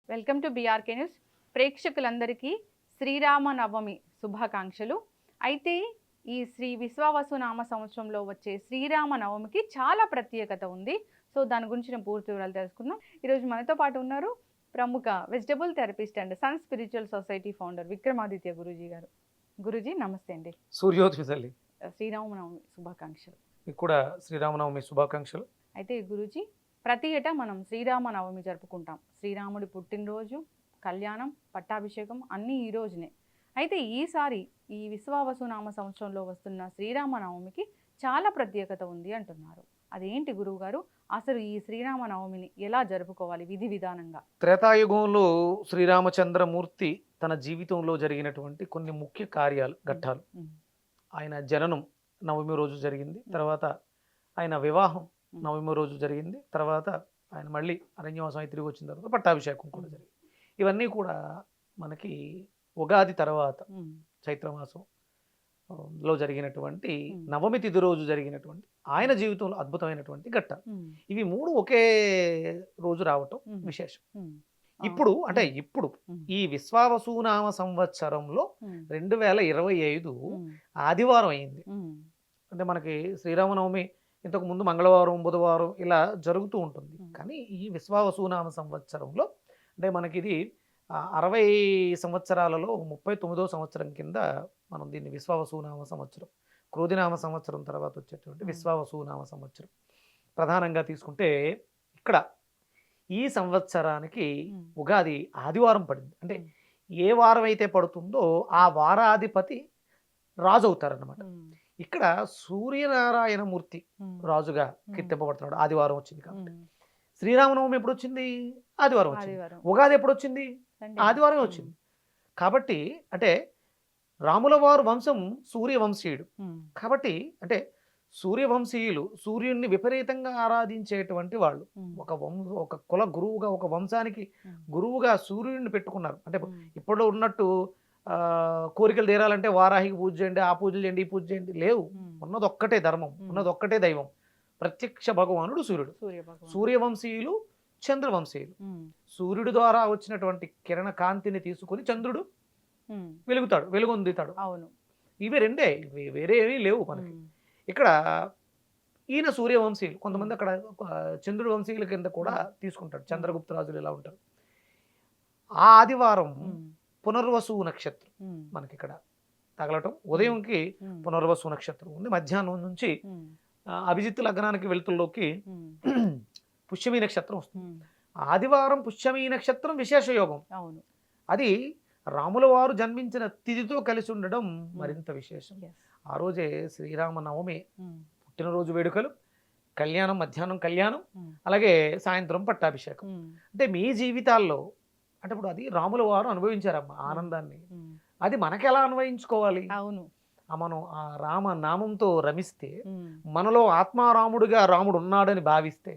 Welcome to BRK news. ప్రేక్షకులందరికీ శ్రీరామనవమి శుభాకాంక్షలు. అయితే ఈ శ్రీ విశ్వావసునామ సంవత్సరంలో వచ్చే శ్రీరామనవమికి చాలా ప్రత్యేకత ఉంది. సో దాని గురించిన పూర్తి వివరాలు తెలుసుకుందాం. ఈరోజు మనతో పాటు ఉన్నారు ప్రముఖ vegetable therapist and sun spiritual society founder Vikramaditya Guruji గారు. గురూజీ నమస్తే అండి. సూర్యోదయం తల్లి, శ్రీరామనవమి శుభాకాంక్షలు. మీకు కూడా శ్రీరామనవమి శుభాకాంక్షలు. అయితే గురూజీ, ప్రతి ఏటా మనం శ్రీరామనవమి జరుపుకుంటాం. శ్రీరాముడి పుట్టినరోజు, కళ్యాణం, పట్టాభిషేకం అన్నీ ఈ రోజునే. అయితే ఈసారి ఈ విశ్వావసునామ సంవత్సరంలో వస్తున్న శ్రీరామనవమికి చాలా ప్రత్యేకత ఉంది అంటున్నారు. అదేంటి గురువుగారు? అసలు ఈ శ్రీరామనవమిని ఎలా జరుపుకోవాలి విధి విధానంగా? త్రేతాయుగంలో శ్రీరామచంద్రమూర్తి తన జీవితంలో జరిగినటువంటి కొన్ని ముఖ్య కార్యాలు, ఘట్టాలు. ఆయన జననం నవమి రోజు జరిగింది. తర్వాత ఆయన వివాహం నవమి రోజు జరిగింది. తర్వాత ఆయన మళ్ళీ అరణ్యవాసం అయి తిరిగి వచ్చిన తర్వాత పట్టాభిషేకం కూడా జరిగింది. ఇవన్నీ కూడా మనకి ఉగాది తర్వాత చైత్రమాసం లో జరిగినటువంటి నవమి తిథి రోజు జరిగినటువంటి ఆయన జీవితంలో అద్భుతమైనటువంటి ఘట్టాలు. ఇవి మూడు ఒకే రోజు రావటం విశేషం. ఇప్పుడు ఈ విశ్వావసునామ సంవత్సరంలో 2025 ఆదివారం అయింది. అంటే మనకి శ్రీరామనవమి ఇంతకు ముందు మంగళవారం, బుధవారం ఇలా జరుగుతూ ఉంటుంది. కానీ ఈ విశ్వావసునామ సంవత్సరంలో అంటే మనకి ఇది 60 సంవత్సరాలలో 39వ సంవత్సరం కింద మనం దీన్ని విశ్వావసునామ సంవత్సరం, క్రోధినామ సంవత్సరం తర్వాత వచ్చేటువంటి విశ్వావసునామ సంవత్సరం ప్రధానంగా తీసుకుంటే ఇక్కడ ఈ సంవత్సరానికి ఉగాది ఆదివారం పడింది. అంటే ఏ వారం అయితే పడుతుందో ఆ వారాధిపతి రాజు అవుతారన్నమాట. ఇక్కడ సూర్యనారాయణమూర్తి రాజుగా కీర్తింపబడుతున్నాడు. ఆదివారం వచ్చింది కాబట్టి. శ్రీరామనవమి ఎప్పుడు వచ్చింది? ఆదివారం వచ్చింది. ఉగాది ఎప్పుడు వచ్చింది? ఆదివారం వచ్చింది. కాబట్టి అంటే రాముల వారు వంశం సూర్యవంశీయుడు కాబట్టి అంటే సూర్యవంశీయులు సూర్యుడిని విపరీతంగా ఆరాధించేటువంటి వాళ్ళు. ఒక కుల గురువుగా, ఒక వంశానికి గురువుగా సూర్యుడిని పెట్టుకున్నారు. అంటే ఇప్పుడు ఉన్నట్టు కోరికలు తీరాలంటే వారాహికి పూజ చేయండి, ఆ పూజలు చేయండి, ఈ పూజ చేయండి లేవు. ఉన్నది ఒక్కటే ధర్మం, ఉన్నది ఒక్కటే దైవం, ప్రత్యక్ష భగవానుడు సూర్యుడు. సూర్యవంశీయులు, చంద్రవంశీయులు. సూర్యుడి ద్వారా వచ్చినటువంటి కిరణ కాంతిని తీసుకుని చంద్రుడు వెలుగుతాడు, వెలుగొందుతాడు. అవును, ఇవి రెండే, వేరే ఏమీ లేవు మనకి. ఇక్కడ ఈయన సూర్యవంశీయులు, కొంతమంది అక్కడ చంద్రుడి వంశీయుల కింద కూడా తీసుకుంటాడు. చంద్రగుప్త రాజులు ఎలా ఉంటారు. ఆ ఆదివారం పునర్వసు నక్షత్రం మనకి ఇక్కడ తగలటం. ఉదయంకి పునర్వసు నక్షత్రం ఉంది. మధ్యాహ్నం నుంచి అభిజిత్ లగ్నానికి వెలుతుల్లోకి పుష్యమీ నక్షత్రం వస్తుంది. ఆదివారం పుష్యమీ నక్షత్రం విశేష యోగం. అవును, అది రాముల వారు జన్మించిన తిథితో కలిసి ఉండడం మరింత విశేషం. ఆ రోజే శ్రీరామనవమి పుట్టినరోజు వేడుకలు, కళ్యాణం, మధ్యాహ్నం కళ్యాణం, అలాగే సాయంత్రం పట్టాభిషేకం. అంటే మీ జీవితాల్లో అంటే ఇప్పుడు అది రాముల వారు అనుభవించారమ్మా ఆనందాన్ని. అది మనకి ఎలా అన్వయించుకోవాలి? అవును, మనం ఆ రామ నామంతో రమిస్తే, మనలో ఆత్మారాముడిగా రాముడు ఉన్నాడని భావిస్తే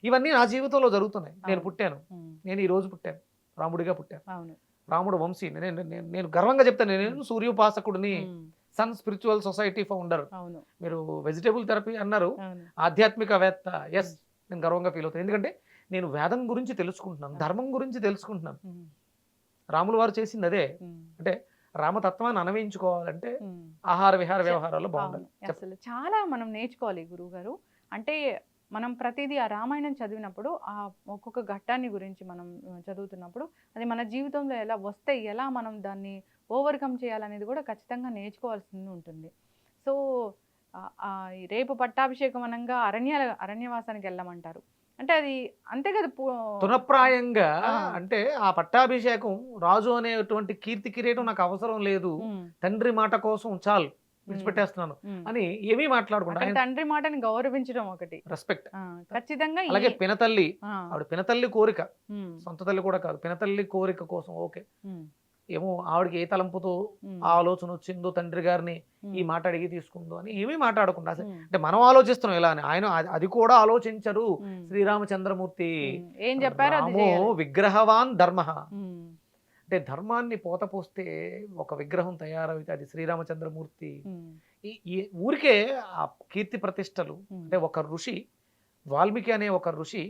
ఇవన్నీ నా జీవితంలో జరుగుతున్నాయి. నేను పుట్టాను, నేను ఈ రోజు పుట్టాను, రాముడిగా పుట్టాను, రాముడు వంశీ. నేను గర్వంగా చెప్తాను, నేను సూర్యోపాసకుడిని, సన్ స్పిరిచువల్ సొసైటీ ఫౌండర్. మీరు వెజిటబుల్ థెరపీ అన్నారు, ఆధ్యాత్మికవేత్త. ఎస్, నేను గర్వంగా ఫీల్ అవుతాను. ఎందుకంటే నేను వేదం గురించి తెలుసుకుంటున్నాను, ధర్మం గురించి తెలుసుకుంటున్నాను. రాముల వారు చేసింది అదే. అంటే రామతత్వాన్ని అన్వయించుకోవాలంటే ఆహార విహార వ్యవహారాల్లో బాగుండాలి. అసలు చాలా మనం నేర్చుకోవాలి గురువు గారు. అంటే మనం ప్రతిదీ ఆ రామాయణం చదివినప్పుడు ఆ ఒక్కొక్క ఘట్టాన్ని గురించి మనం చదువుతున్నప్పుడు అది మన జీవితంలో ఎలా వస్తే ఎలా మనం దాన్ని ఓవర్కమ్ చేయాలనేది కూడా ఖచ్చితంగా నేర్చుకోవాల్సి ఉంటుంది. సో రేపు పట్టాభిషేకం అనంగా అరణ్యవాసానికి వెళ్ళమంటారు. అంటే అది అంతే కదా తునప్రాయంగా. అంటే ఆ పట్టాభిషేకం రాజు అనేటువంటి కీర్తి కిరీటం నాకు అవసరం లేదు, తండ్రి మాట కోసం చాలు, విడిచిపెట్టేస్తున్నాను అని ఏమీ మాట్లాడకుండా తండ్రి మాటని గౌరవించడం ఒకటి, రెస్పెక్ట్ ఖచ్చితంగా. అలాగే పినతల్లి, ఆవిడ పినతల్లి కోరిక, సొంత తల్లి కూడా కాదు, పినతల్లి కోరిక కోసం ఓకే, ఏమో ఆవిడకి ఏ తలంపుతో ఆ ఆలోచన వచ్చిందో తండ్రి గారిని ఈ మాట అడిగి తీసుకుందో అని ఏమీ మాట్లాడకుండా, అంటే మనం ఆలోచిస్తున్నాం ఇలా అని, ఆయన అది కూడా ఆలోచించరు. శ్రీరామచంద్రమూర్తి ఏం చెప్పారు? విగ్రహవాన్ ధర్మ. అంటే ధర్మాన్ని పోతే ఒక విగ్రహం తయారైతే అది శ్రీరామచంద్రమూర్తి. ఈ ఊరికే ఆ కీర్తి ప్రతిష్టలు. అంటే ఒక ఋషి, వాల్మీకి అనే ఒక ఋషి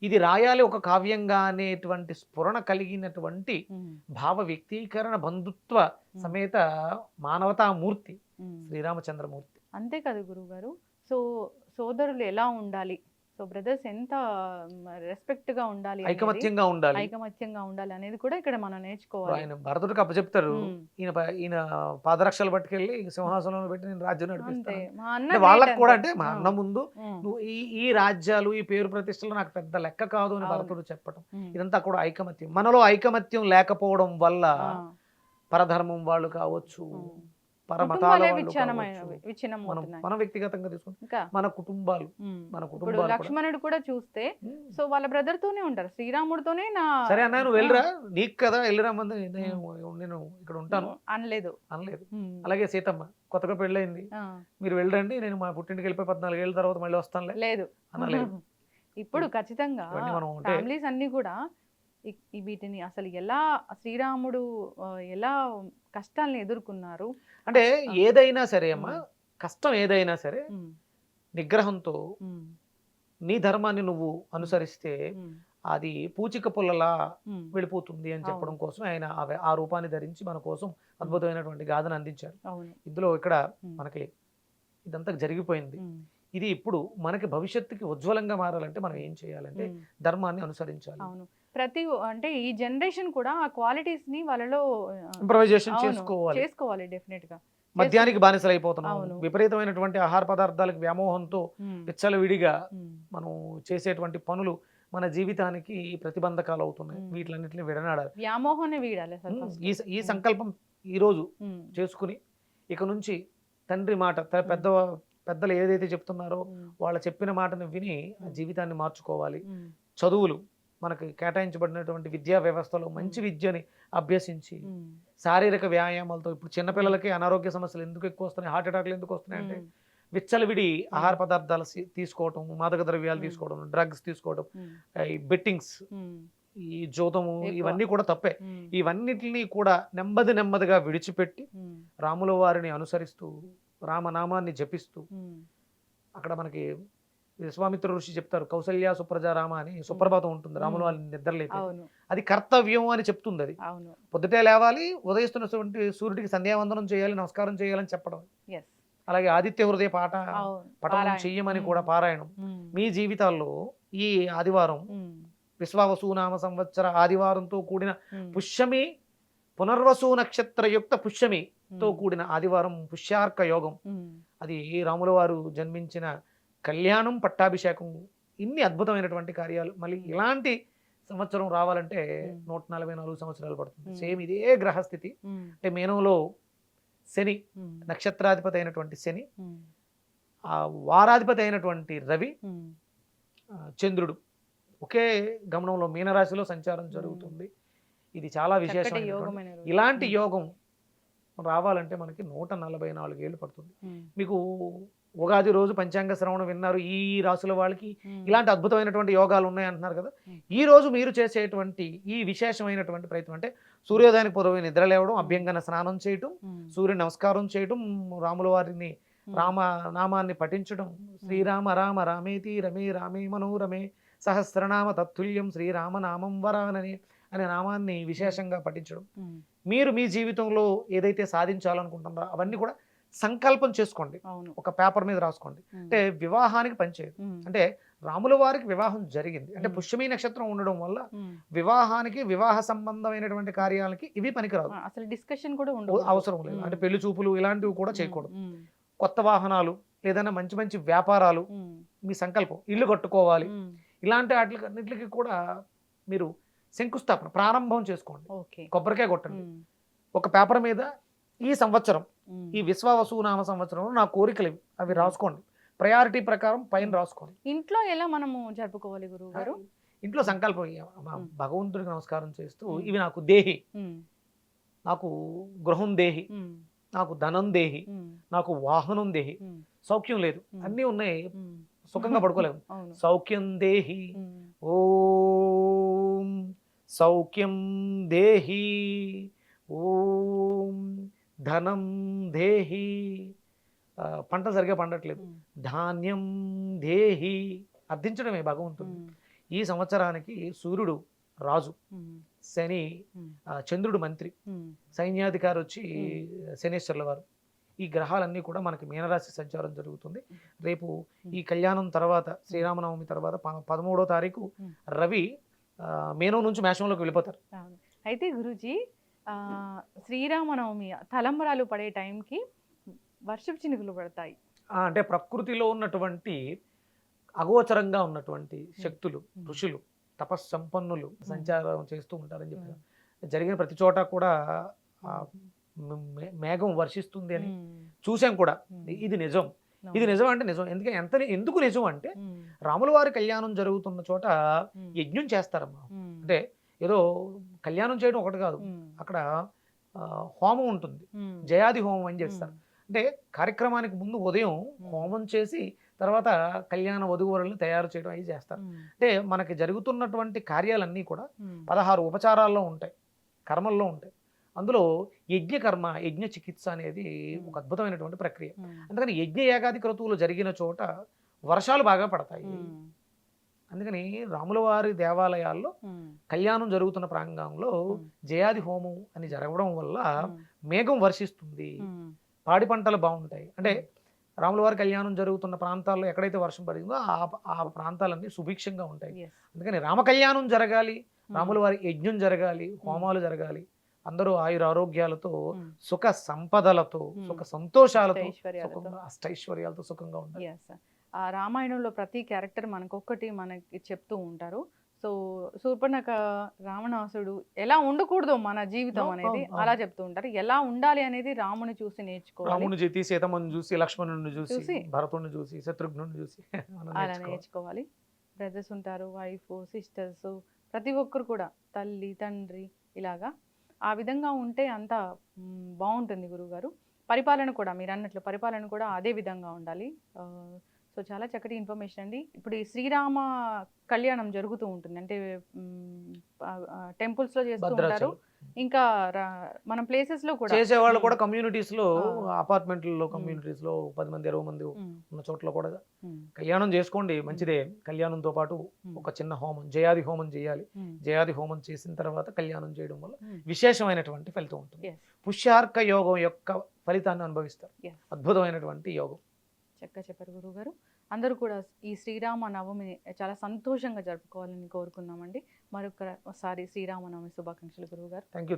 ఇది రాయాలి ఒక కావ్యంగా అనేటువంటి స్ఫురణ కలిగినటువంటి భావ వ్యక్తీకరణ బంధుత్వ సమేత మానవతామూర్తి శ్రీరామచంద్రమూర్తి. అంతే కదా గురువు గారు. సో సోదరులు ఎలా ఉండాలి, సో బ్రదర్స్ ఎంత రెస్పెక్ట్ గా ఉండాలి, ఐకమత్యంగా ఉండాలి, ఐకమత్యంగా ఉండాలి అనేది కూడా ఇక్కడ మనం నేర్చుకోవాలి. ఆయన భరతుడికి అప్పచెప్తారు, ఈయన పాదరక్షలు పట్టుకెళ్ళి సింహాసనంలో పెట్టి నేను రాజ్యం నడిపిస్తాను. వాళ్ళకు కూడా అంటే మా అన్న ముందు నువ్వు ఈ రాజ్యాలు ఈ పేరు ప్రతిష్టలు నాకు పెద్ద లెక్క కాదు అని భరతుడు చెప్పడం, ఇదంతా కూడా ఐకమత్యం. మనలో ఐకమత్యం లేకపోవడం వల్ల పరధర్మం వాళ్ళు కావచ్చు, మన వ్యక్తిగతంగా తీసుకుంటే మన కుటుంబాలు, లక్ష్మణుడు కూడా చూస్తే సో వాళ్ళ బ్రదర్ తోనే ఉంటారు, శ్రీరాముడితోనే. సరే అన్న నువ్వు వెళ్ళరా, నీకు కదా వెళ్ళరా, నేను ఇక్కడ ఉంటాను అనలేదు. అలాగే సీతమ్మ కొత్తగా పెళ్ళయింది, మీరు వెళ్ళండి, నేను మా పుట్టింటికి వెళ్ళిపోయి 14 ఏళ్ళ తర్వాత మళ్ళీ వస్తానులే లేదు అనలేదు. ఇప్పుడు ఖచ్చితంగా ఫ్యామిలీస్ అన్ని కూడా వీటిని అసలు ఎలా శ్రీరాముడు ఎలా కష్టాలను ఎదుర్కొన్నారు అంటే, ఏదైనా సరే అమ్మా, కష్టం ఏదైనా సరే నిగ్రహంతో నీ ధర్మాన్ని నువ్వు అనుసరిస్తే అది పూచిక పుల్లలా వెళ్ళిపోతుంది అని చెప్పడం కోసం ఆయన ఆ రూపాన్ని ధరించి మన కోసం అద్భుతమైనటువంటి గాథను అందించారు. ఇందులో ఇక్కడ మనకి ఇదంతా జరిగిపోయింది. ఇది ఇప్పుడు మనకి భవిష్యత్తుకి ఉజ్వలంగా మారాలంటే మనం ఏం చేయాలంటే ధర్మాన్ని అనుసరించాలి. ప్రతి అంటే ఈ జనరేషన్ కూడా ఆ క్వాలిటీస్ ని వాళ్ళలో ఇంప్రవైజేషన్ చేసుకోవాలి డెఫినెట్ గా. మద్యానికి బానిసలు అయిపోతున్నాం, విపరీతమైనటువంటి ఆహార పదార్థాలకు వ్యామోహంతో విచ్చలవిడిగా మనం చేసేటువంటి పనులు మన జీవితానికి ప్రతిబంధకాలు అవుతున్నాయి. వీటిలన్నింటినీ విడనాడాలి, వ్యామోహాన్ని వీడాలి. ఈ సంకల్పం ఈ రోజు చేసుకుని ఇక నుంచి తండ్రి మాట, పెద్దలు ఏదైతే చెప్తున్నారో వాళ్ళ చెప్పిన మాటను విని జీవితాన్ని మార్చుకోవాలి. చదువులు మనకి కేటాయించబడినటువంటి విద్యా వ్యవస్థలో మంచి విద్యని అభ్యసించి శారీరక వ్యాయామాలతో, ఇప్పుడు చిన్నపిల్లలకి అనారోగ్య సమస్యలు ఎందుకు ఎక్కువ వస్తున్నాయి, హార్ట్ అటాక్లు ఎందుకు వస్తున్నాయి అంటే విచ్చలవిడి ఆహార పదార్థాలు తీసుకోవడం, మాదక ద్రవ్యాలు తీసుకోవడం, డ్రగ్స్ తీసుకోవడం, ఈ బెట్టింగ్స్, ఈ జోతము, ఇవన్నీ కూడా తప్పే. ఇవన్నిటిని కూడా నెమ్మదిగా విడిచిపెట్టి రాముల వారిని అనుసరిస్తూ రామనామాన్ని జపిస్తూ, అక్కడ మనకి విశ్వామిత్ర ఋషి చెప్తారు, కౌసల్య సుప్రజా రామ అని సుప్రభాతం ఉంటుంది, రాముల వారిని నిద్రలేపి, అది కర్తవ్యం అని చెప్తుంది. అది పొద్దుటే లేవాలి, ఉదయిస్తున్నటువంటి సూర్యుడికి సంధ్యావందనం చేయాలి, నమస్కారం చేయాలని చెప్పడం. అలాగే ఆదిత్య హృదయ పఠనం చెయ్యమని కూడా పారాయణం. మీ జీవితాల్లో ఈ ఆదివారం విశ్వావసునామ సంవత్సర ఆదివారంతో కూడిన పుష్యమి, పునర్వసు నక్షత్రయుక్త పుష్యమితో కూడిన ఆదివారం, పుష్యార్క యోగం, అది రాముల వారు జన్మించిన కళ్యాణం, పట్టాభిషేకం, ఇన్ని అద్భుతమైనటువంటి కార్యాలు. మళ్ళీ ఇలాంటి సంవత్సరం రావాలంటే 144 సంవత్సరాలు పడుతుంది. సేమ్ ఇదే గ్రహస్థితి. అంటే మీనంలో శని, నక్షత్రాధిపతి అయినటువంటి శని, ఆ వారాధిపతి అయినటువంటి రవి, చంద్రుడు ఒకే గమనంలో మీనరాశిలో సంచారం జరుగుతుంది. ఇది చాలా విశేషమైన ఇలాంటి యోగం రావాలంటే మనకి 144 ఏళ్ళు పడుతుంది. మీకు ఉగాది రోజు పంచాంగ శ్రవణం విన్నారు, ఈ రాసుల వాళ్ళకి ఇలాంటి అద్భుతమైనటువంటి యోగాలు ఉన్నాయి అంటున్నారు కదా. ఈ రోజు మీరు చేసేటువంటి ఈ విశేషమైనటువంటి ప్రయత్నం అంటే సూర్యోదయానికి పూర్వమే నిద్ర లేవడం, అభ్యంగన స్నానం చేయటం, సూర్య నమస్కారం చేయటం, రాముల వారిని నామాన్ని పఠించడం, శ్రీరామ రామ రామేతి రమే రామే మనోరమే సహస్రనామ తత్తుల్యం శ్రీరామనామం వరానని అనే నామాన్ని విశేషంగా పఠించడం. మీరు మీ జీవితంలో ఏదైతే సాధించాలనుకుంటున్నారో అవన్నీ కూడా సంకల్పం చేసుకోండి, ఒక పేపర్ మీద రాసుకోండి. అంటే వివాహానికి పనిచేయదు. అంటే రాముల వారికి వివాహం జరిగింది అంటే పుష్యమి నక్షత్రం ఉండడం వల్ల వివాహానికి, వివాహ సంబంధమైనటువంటి కార్యాలకి ఇవి పనికిరాదు, అసలు డిస్కషన్ కూడా అవసరం లేదు. అంటే పెళ్లి చూపులు ఇలాంటివి కూడా చేయకూడదు. కొత్త వాహనాలు, ఏదైనా మంచి మంచి వ్యాపారాలు, మీ సంకల్పం, ఇల్లు కట్టుకోవాలి, ఇలాంటి వాటికి కూడా మీరు శంకుస్థాపన ప్రారంభం చేసుకోండి. కొబ్బరికాయ కొట్టండి, ఒక పేపర్ మీద ఈ సంవత్సరం, ఈ విశ్వావసునామ సంవత్సరంలో నా కోరికలు అవి రాసుకోండి. ప్రయారిటీ ప్రకారం పైన రాసుకోండి. ఇంట్లో ఎలా మనము జరుపుకోవాలి గురువు గారు? ఇంట్లో సంకల్పం, భగవంతుడికి నమస్కారం చేస్తూ, ఇవి నాకు దేహి, నాకు గృహం దేహి, నాకు ధనం దేహి, నాకు వాహనం దేహి, సౌఖ్యం లేదు, అన్నీ ఉన్నాయి, సుఖంగా పడుకోలేము, సౌఖ్యం దేహి, ఓం సౌఖ్యం దేహి, ఓం ధనం దేహి, పంట సరిగా పండట్లేదు, ధాన్యం దేహి, అర్థించడమే భగవంతుడు. ఈ సంవత్సరానికి సూర్యుడు రాజు, శని చంద్రుడు మంత్రి, సైన్యాధికారి వచ్చి శనేశ్వర్ల వారు. ఈ గ్రహాలన్నీ కూడా మనకి మీనరాశి సంచారం జరుగుతుంది. రేపు ఈ కళ్యాణం తర్వాత శ్రీరామనవమి తర్వాత 13వ తారీఖు రవి మీనం నుంచి మేషంలోకి వెళ్ళిపోతారు. అయితే గురూజీ శ్రీరామనవమి తలంబరాలు పడే టైంకి వర్షపు చినుకులు పడతాయి. అంటే ప్రకృతిలో ఉన్నటువంటి అగోచరంగా ఉన్నటువంటి శక్తులు, ఋషులు, తపస్సంపన్నులు సంచారం చేస్తూ ఉంటారని చెప్పారు. జరిగిన ప్రతి చోట కూడా మేఘం వర్షిస్తుంది అని చూసాం కూడా. ఇది నిజం. ఇది నిజం అంటే నిజం. ఎందుకు నిజం అంటే రాముల వారి కళ్యాణం జరుగుతున్న చోట యజ్ఞం చేస్తారమ్మా. అంటే ఏదో కళ్యాణం చేయడం ఒకటి కాదు, అక్కడ హోమం ఉంటుంది, జయాది హోమం అని చేస్తారు. అంటే కార్యక్రమానికి ముందు ఉదయం హోమం చేసి తర్వాత కళ్యాణ వధువరులను తయారు చేయడం అవి చేస్తారు. అంటే మనకి జరుగుతున్నటువంటి కార్యాలన్నీ కూడా 16 ఉపచారాల్లో ఉంటాయి, కర్మల్లో ఉంటాయి. అందులో యజ్ఞకర్మ, యజ్ఞ చికిత్స అనేది ఒక అద్భుతమైనటువంటి ప్రక్రియ. అందుకని యజ్ఞ యాగాది క్రతువులు జరిగిన చోట వర్షాలు బాగా పడతాయి. అందుకని రాముల వారి దేవాలయాల్లో కళ్యాణం జరుగుతున్న ప్రాంగణంలో జయాది హోమం అని జరగడం వల్ల మేఘం వర్షిస్తుంది, పాడి పంటలు బాగుంటాయి. అంటే రాముల వారి కళ్యాణం జరుగుతున్న ప్రాంతాల్లో ఎక్కడైతే వర్షం పడిందో ఆ ప్రాంతాలన్నీ సుభిక్షంగా ఉంటాయి. అందుకని రామ కళ్యాణం జరగాలి, రాముల వారి యజ్ఞం జరగాలి, హోమాలు జరగాలి, అందరూ ఆయుర ఆరోగ్యాలతో, సుఖ సంపదలతో, సుఖ సంతోషాలతో, అష్టైశ్వర్యాలతో సుఖంగా ఉంటాయి. ఆ రామాయణంలో ప్రతి క్యారెక్టర్ మనకి చెప్తూ ఉంటారు. సో శూర్పణఖ, రావణాసుడు ఎలా ఉండకూడదు మన జీవితం అనేది అలా చెప్తూ ఉంటారు. ఎలా ఉండాలి అనేది రాముని చూసి నేర్చుకోవాలి. రాముని చూసి, సీతమ్మని చూసి, లక్ష్మణుని చూసి, భరతుడిని చూసి, శత్రుఘ్నుని చూసి అలా నేర్చుకోవాలి. బ్రదర్స్ ఉంటారు, వైఫ్, సిస్టర్స్, ప్రతి ఒక్కరు కూడా తల్లి, తండ్రి, ఇలాగా ఆ విధంగా ఉంటే అంతా బాగుంటుంది గురువుగారు. పరిపాలన కూడా మీరు అన్నట్లు పరిపాలన కూడా అదే విధంగా ఉండాలి. సో చాలా చక్కటి ఇన్ఫర్మేషన్ అండి. ఇప్పుడు ఈ శ్రీరామ కళ్యాణం జరుగుతూ ఉంటుంది, అంటే టెంపుల్స్ లో చేస్తూ ఉంటారు, ఇంకా మన ప్లేసెస్ లో కూడా చేసేవాళ్ళు కూడా, కమ్యూనిటీస్ లో, అపార్ట్మెంట్లలో కమ్యూనిటీస్ లో 10 మంది 20 మంది ఉన్న చోట్ల కూడా కళ్యాణం చేసుకోండి, మంచిదే. కళ్యాణంతో పాటు ఒక చిన్న హోమం, జయాది హోమం చేయాలి. జయాది హోమం చేసిన తర్వాత కళ్యాణం చేయడం వల్ల విశేషమైనటువంటి ఫలితం ఉంటుంది. పుష్యార్క యోగం యొక్క ఫలితాన్ని అనుభవిస్తారు. అద్భుతమైనటువంటి యోగం. చక్కగా చెప్పారు గురువుగారు. అందరూ కూడా ఈ శ్రీరామ నవమిని చాలా సంతోషంగా జరుపుకోవాలని కోరుకున్నామండి. మరొకసారి శ్రీరామ నవమి శుభాకాంక్షలు గురువుగారు. Thank you.